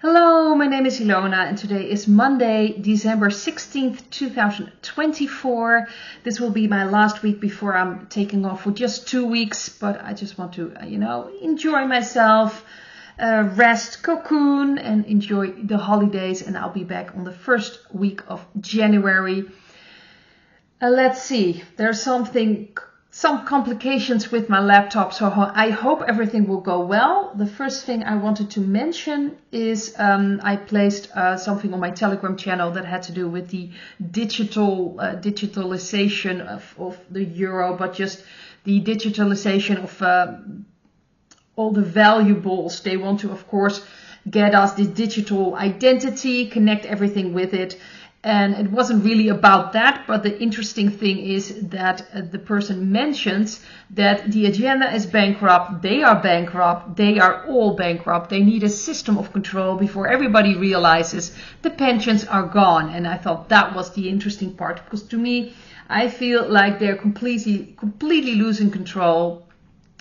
Hello, my name is Ilona and today is Monday, December 16th, 2024. This will be my last week before I'm taking off for just 2 weeks, but I just want to, enjoy myself, rest, cocoon and enjoy the holidays, and I'll be back on the first week of January. Let's see, there's some complications with my laptop, so I hope everything will go well. The first thing I wanted to mention is I placed something on my Telegram channel that had to do with the digitalization of the euro, but just the digitalization of all the valuables. They want to, of course, get us the digital identity, connect everything with it. And it wasn't really about that, but the interesting thing is that the person mentions that the agenda is bankrupt, they are all bankrupt. They need a system of control before everybody realizes the pensions are gone. And I thought that was the interesting part, because to me, I feel like they're completely losing control.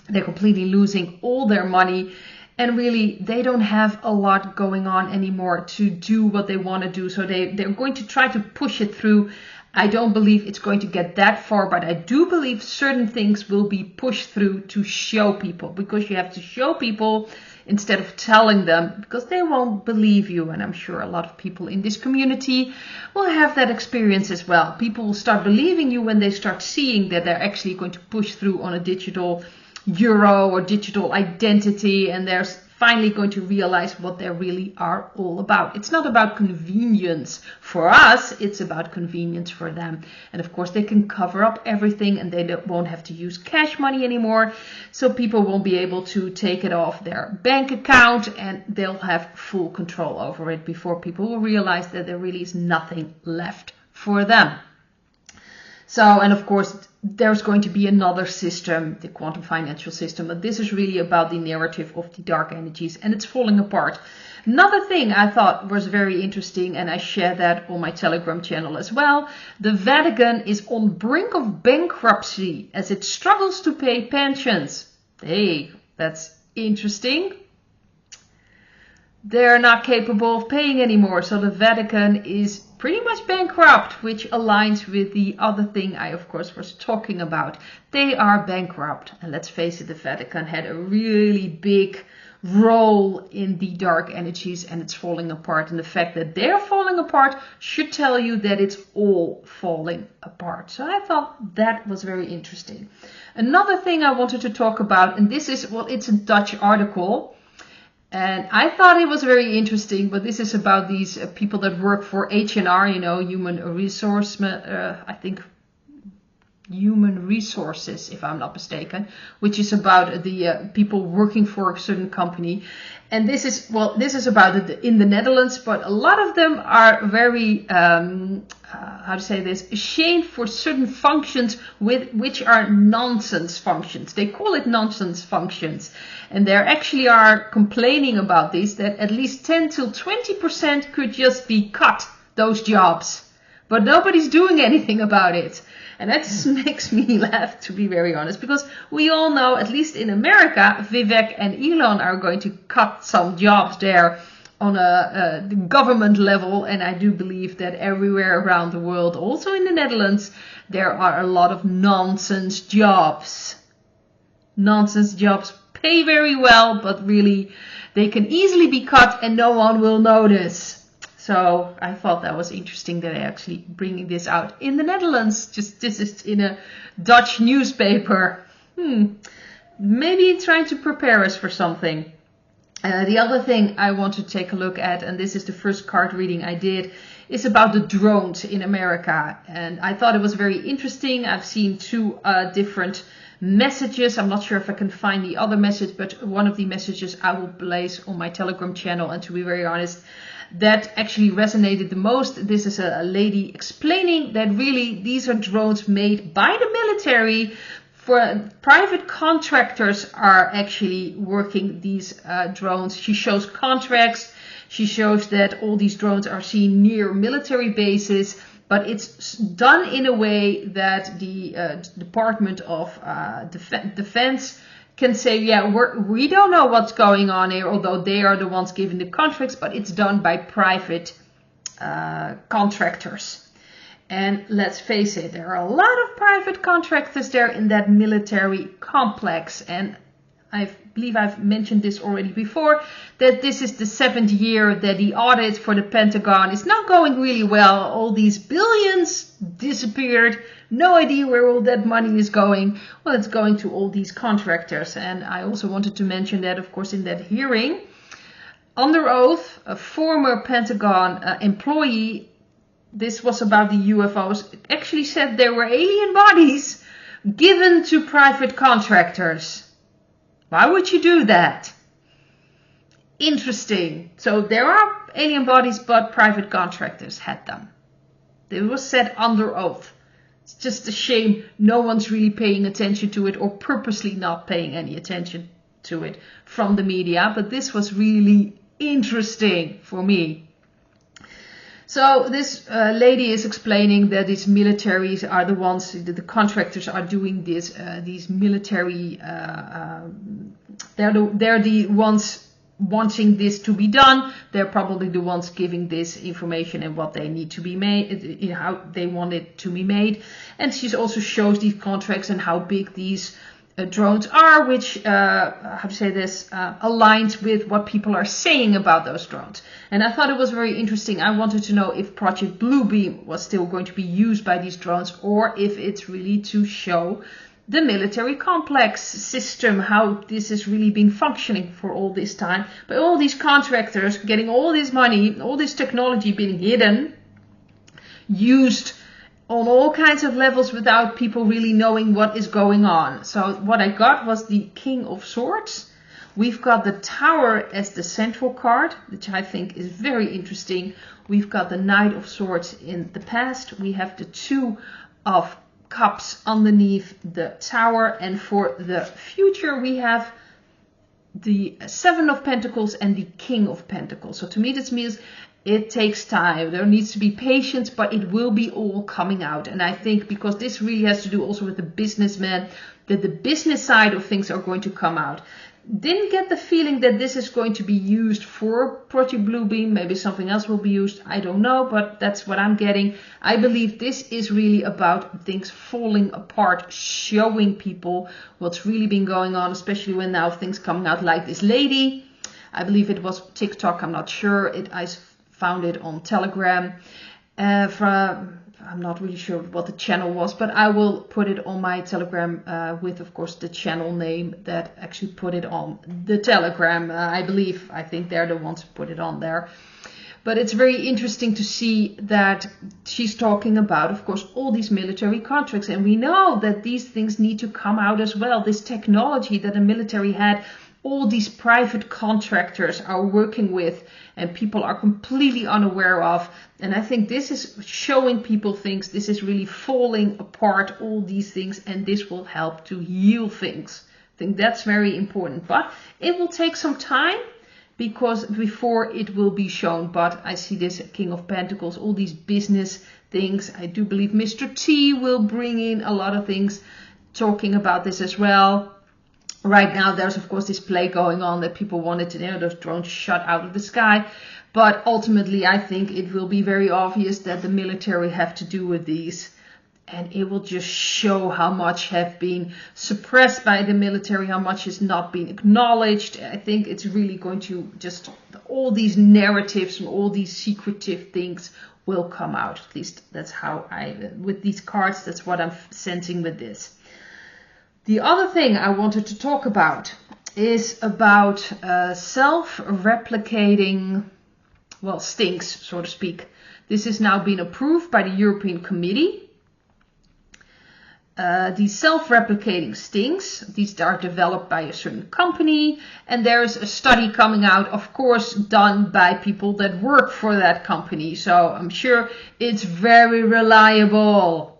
They're completely losing all their money. And really, they don't have a lot going on anymore to do what they want to do. So they're going to try to push it through. I don't believe it's going to get that far, but I do believe certain things will be pushed through to show people. Because you have to show people instead of telling them, because they won't believe you. And I'm sure a lot of people in this community will have that experience as well. People will start believing you when they start seeing that they're actually going to push through on a digital euro or digital identity, and they're finally going to realize what they really are all about. It's not about convenience for us, it's about convenience for them. And of course they can cover up everything, and they won't have to use cash money anymore, so people won't be able to take it off their bank account, and they'll have full control over it before people will realize that there really is nothing left for them. So, and of course, there's going to be another system, the quantum financial system, but this is really about the narrative of the dark energies, and it's falling apart. Another thing I thought was very interesting, and I share that on my Telegram channel as well. The Vatican is on brink of bankruptcy as it struggles to pay pensions. Hey, that's interesting. They're not capable of paying anymore, so the Vatican is pretty much bankrupt, which aligns with the other thing I, of course, was talking about. They are bankrupt, and let's face it, the Vatican had a really big role in the dark energies, and it's falling apart. And the fact that they're falling apart should tell you that it's all falling apart. So I thought that was very interesting. Another thing I wanted to talk about, and this is, well, it's a Dutch article, and I thought it was very interesting, but this is about these people that work for H&R, human resources, if I'm not mistaken, which is about the people working for a certain company. And this is about it in the Netherlands, but a lot of them are very, ashamed for certain functions which are nonsense functions. They call it nonsense functions. And they actually are complaining about this, that at least 10 to 20% could just be cut, those jobs. But nobody's doing anything about it. And that just makes me laugh, to be very honest, because we all know, at least in America, Vivek and Elon are going to cut some jobs there on a government level. And I do believe that everywhere around the world, also in the Netherlands, there are a lot of nonsense jobs. Nonsense jobs pay very well, but really they can easily be cut and no one will notice. So I thought that was interesting that I actually bringing this out in the Netherlands. This is in a Dutch newspaper. Maybe trying to prepare us for something. The other thing I want to take a look at, and this is the first card reading I did, is about the drones in America. And I thought it was very interesting. I've seen two different messages. I'm not sure if I can find the other message, but one of the messages I will place on my Telegram channel. And to be very honest, that actually resonated the most. This is a lady explaining that really these are drones made by the military. For private contractors are actually working these drones. She shows contracts. She shows that all these drones are seen near military bases, but it's done in a way that the Department of Defense can say, yeah, we don't know what's going on here, although they are the ones giving the contracts, but it's done by private contractors. And let's face it, there are a lot of private contractors there in that military complex. And I believe I've mentioned this already before, that this is the 7th year that the audit for the Pentagon is not going really well. All these billions disappeared. No idea where all that money is going. Well, it's going to all these contractors. And I also wanted to mention that, of course, in that hearing, under oath, a former Pentagon employee, this was about the UFOs, actually said there were alien bodies given to private contractors. Why would you do that? Interesting. So there are alien bodies, but private contractors had them. It was said under oath. It's just a shame no one's really paying attention to it, or purposely not paying any attention to it from the media. But this was really interesting for me. So this lady is explaining that these militaries are the ones, the contractors are doing this. These military, they're the ones wanting this to be done. They're probably the ones giving this information and what they need to be made, how they want it to be made. And she also shows these contracts and how big these drones are, which, aligns with what people are saying about those drones. And I thought it was very interesting. I wanted to know if Project Bluebeam was still going to be used by these drones, or if it's really to show the military complex system, how this has really been functioning for all this time. But all these contractors getting all this money, all this technology being hidden, used on all kinds of levels without people really knowing what is going on. So what I got was the King of Swords. We've got the Tower as the central card, which I think is very interesting. We've got the Knight of Swords in the past. We have the Two of Cups underneath the Tower. And for the future, we have the Seven of Pentacles and the King of Pentacles. So to me, this means it takes time. There needs to be patience, but it will be all coming out. And I think because this really has to do also with the businessman, that the business side of things are going to come out. Didn't get the feeling that this is going to be used for Project Bluebeam. Maybe something else will be used. I don't know, but that's what I'm getting. I believe this is really about things falling apart, showing people what's really been going on, especially when now things coming out like this lady. I believe it was TikTok. I'm not sure. I found it on Telegram. I'm not really sure what the channel was, but I will put it on my Telegram with, of course, the channel name that actually put it on the Telegram. I think they're the ones who put it on there. But it's very interesting to see that she's talking about, of course, all these military contracts. And we know that these things need to come out as well. This technology that the military had, all these private contractors are working with, and people are completely unaware of. And I think this is showing people things. This is really falling apart, all these things, and this will help to heal things. I think that's very important. But it will take some time before it will be shown. But I see this King of Pentacles, all these business things. I do believe Mr. T will bring in a lot of things talking about this as well. Right now, there's, of course, this play going on that people wanted to, those drones shot out of the sky. But ultimately, I think it will be very obvious that the military have to do with these. And it will just show how much have been suppressed by the military, how much has not been acknowledged. I think it's really going to just, all these narratives and all these secretive things will come out. At least that's how with these cards, that's what I'm sensing with this. The other thing I wanted to talk about is about self-replicating, stings, so to speak. This has now been approved by the European Committee. These self-replicating stings, these are developed by a certain company, and there's a study coming out, of course, done by people that work for that company. So I'm sure it's very reliable.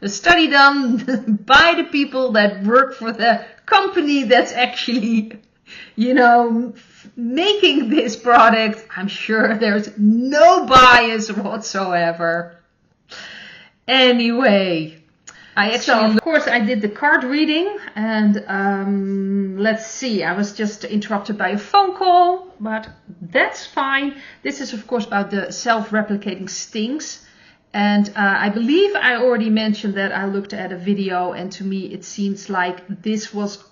A study done by the people that work for the company that's actually, making this product. I'm sure there's no bias whatsoever. Anyway, Of course, I did the card reading, and let's see, I was just interrupted by a phone call, but that's fine. This is, of course, about the self-replicating stings. And I believe I already mentioned that I looked at a video, and to me it seems like this was,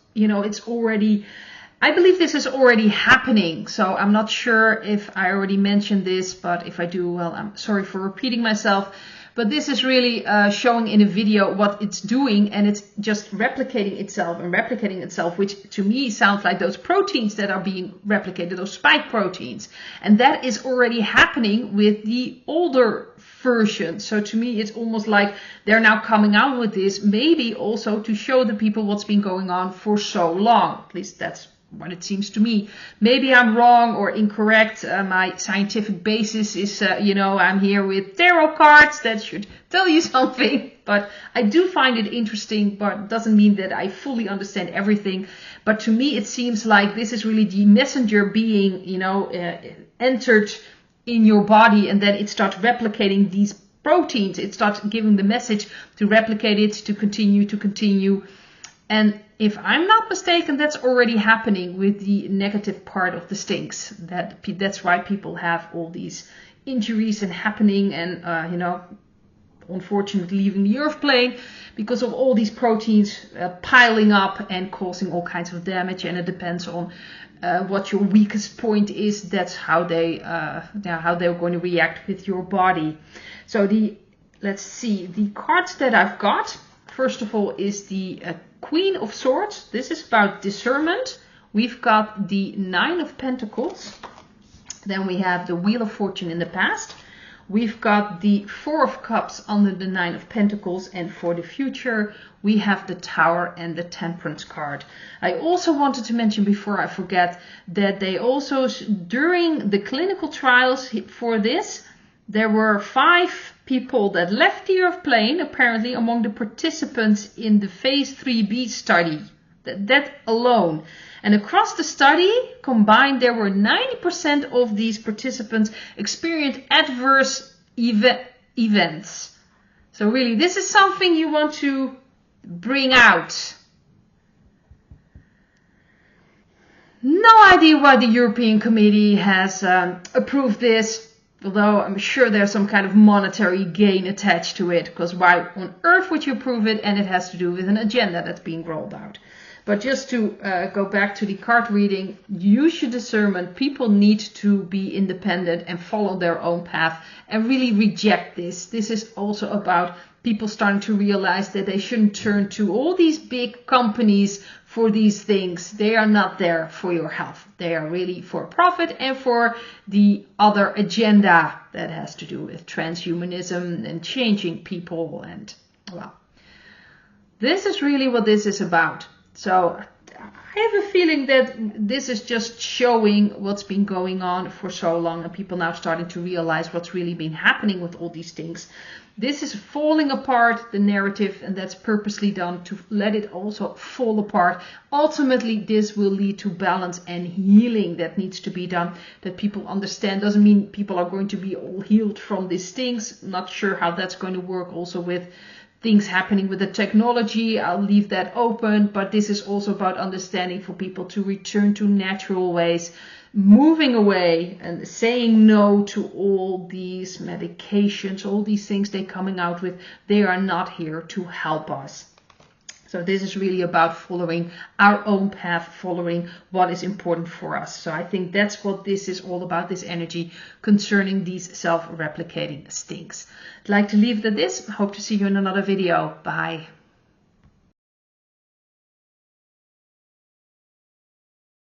I believe this is already happening. So I'm not sure if I already mentioned this, but if I do, well, I'm sorry for repeating myself. But this is really showing in a video what it's doing, and it's just replicating itself, which to me sounds like those proteins that are being replicated, those spike proteins. And that is already happening with the older version. So to me, it's almost like they're now coming out with this, maybe also to show the people what's been going on for so long. At least that's what it seems to me. Maybe I'm wrong or incorrect. My scientific basis is, I'm here with tarot cards. That should tell you something. But I do find it interesting, but it doesn't mean that I fully understand everything. But to me, it seems like this is really the messenger being, entered in your body, and then it starts replicating these proteins. It starts giving the message to replicate it, to continue. And if I'm not mistaken, that's already happening with the negative part of the stings. That's why people have all these injuries and happening, and unfortunately leaving the earth plane because of all these proteins piling up and causing all kinds of damage. And it depends on what your weakest point is. That's how they're going to react with your body. So let's see, the cards that I've got. First of all is the Queen of Swords. This is about discernment. We've got the Nine of Pentacles. Then we have the Wheel of Fortune in the past. We've got the Four of Cups under the Nine of Pentacles. And for the future, we have the Tower and the Temperance card. I also wanted to mention before I forget that they also, during the clinical trials for this, there were 5 people that left the Earth plane, apparently, among the participants in the phase 3B study. That alone. And across the study, combined, there were 90% of these participants experienced adverse events. So really, this is something you want to bring out. No idea why the European Committee has approved this. Although I'm sure there's some kind of monetary gain attached to it, because why on earth would you approve it? And it has to do with an agenda that's being rolled out. But just to go back to the card reading, use your discernment. People need to be independent and follow their own path and really reject this. This is also about people starting to realize that they shouldn't turn to all these big companies for these things. They are not there for your health. They are really for profit and for the other agenda that has to do with transhumanism and changing people. And well, this is really what this is about. So I have a feeling that this is just showing what's been going on for so long, and people now starting to realize what's really been happening with all these things. This is falling apart, the narrative, and that's purposely done to let it also fall apart. Ultimately, this will lead to balance and healing that needs to be done, that people understand. Doesn't mean people are going to be all healed from these things. Not sure how that's going to work also with things happening with the technology. I'll leave that open, but this is also about understanding for people to return to natural ways, moving away and saying no to all these medications, all these things they're coming out with. They are not here to help us. So this is really about following our own path, following what is important for us. So I think that's what this is all about, this energy concerning these self-replicating stings. I'd like to leave it at this. Hope to see you in another video. Bye.